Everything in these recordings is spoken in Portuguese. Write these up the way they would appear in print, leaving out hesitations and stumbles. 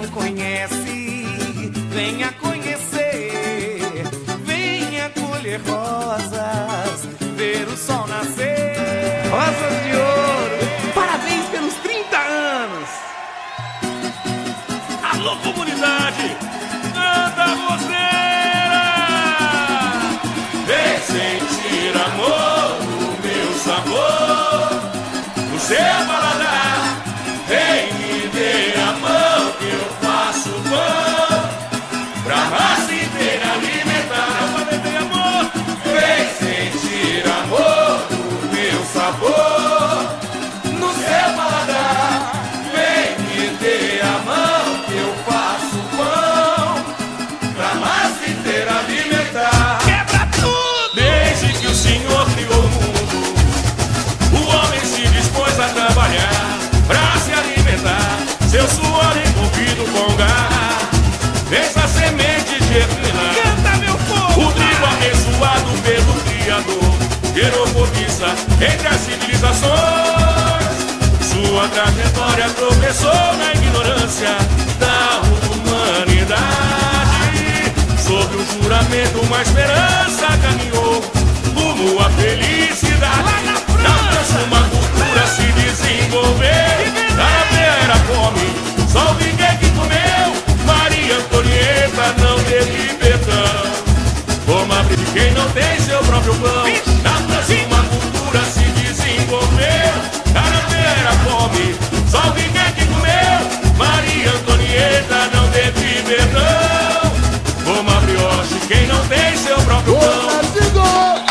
conhece, venha conhecer, venha colher rosas, ver o sol nascer. Rosas de ouro, parabéns pelos 30 anos. Alô, comunidade, canta roseira. Vem sentir amor, o meu sabor, o seu paladar. Vem me dê a mão que eu faço pão pra massa inteira alimentar. Vem amor, vem sentir amor, o meu sabor no seu paladar. Vem me dê a mão que eu faço pão pra massa inteira alimentar. Quebra tudo! Desde que o Senhor criou o mundo, o homem se dispôs a trabalhar pra se alimentar, seu suor envolvido com garra, fez a semente germinar. Canta, meu povo! O trigo abençoado pelo Criador gerou cobiça entre as civilizações. Sua trajetória tropeçou na ignorância da humanidade. Sobre o juramento uma esperança caminhou rumo à felicidade. Lá na França uma cultura se desenvolveu. Carapé era fome, só o ninguém que comeu. Maria Antonieta não teve perdão. Como abrir de quem não tem seu próprio pão. Na França uma cultura se desenvolveu. Carapé era fome, só o ninguém que comeu. Maria Antonieta não teve perdão. Como a brioche, quem não tem seu próprio pão.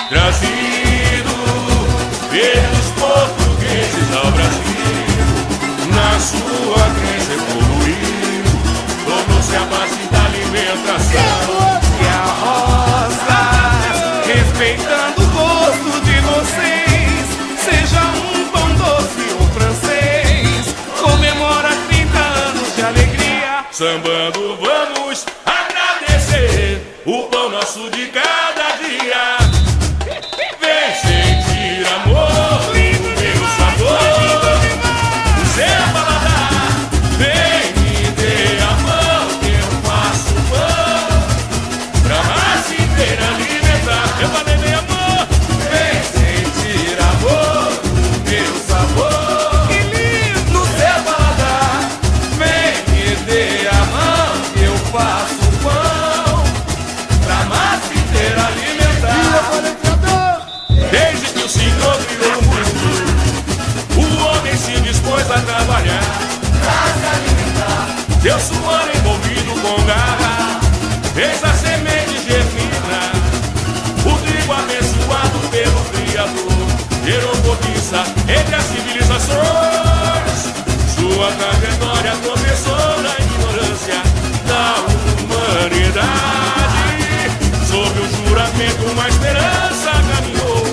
Trazido pelos portugueses ao Brasil, na sua crença evoluiu, tornou-se a base da alimentação. E a rosa, respeitando o gosto de vocês, seja um pão doce ou francês, comemora 30 anos de alegria. Sambando vamos agradecer o pão nosso de cada dia. Vem sentir amor, o meu sabor, o seu paladar. Vem me dê a mão que eu faço pão pra massa inteira alimentar. Eu falei bem amor. Vem sentir amor, o meu sabor, Que lindo! no seu paladar. Vem me dê a mão que eu faço pão pra massa inteira alimentar. Desde que o Senhor criou o mundo, o homem se dispôs a trabalhar pra se alimentar, seu suor envolvido com garra fez a semente germinar. O trigo abençoado pelo Criador gerou cobiça entre as civilizações. Sua trajetória começou na ignorância da humanidade. Sob o juramento uma esperança caminhou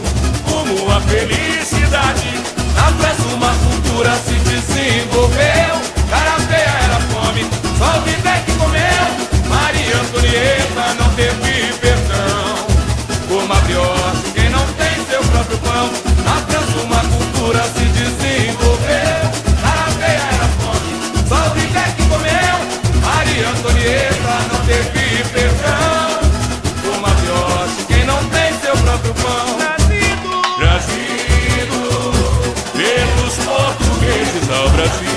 rumo à felicidade. Na França uma cultura se desenvolveu. Carapé era fome, só o Vidé que comeu. Maria Antonieta não teve perdão. Como a brioche, quem não tem seu próprio pão. Na França uma cultura se desenvolveu. Carapé era fome, só o Vidé que comeu. Maria Antonieta não teve perdão. Como a brioche, quem não tem seu próprio pão. Trazido pelos portugueses ao Brasil,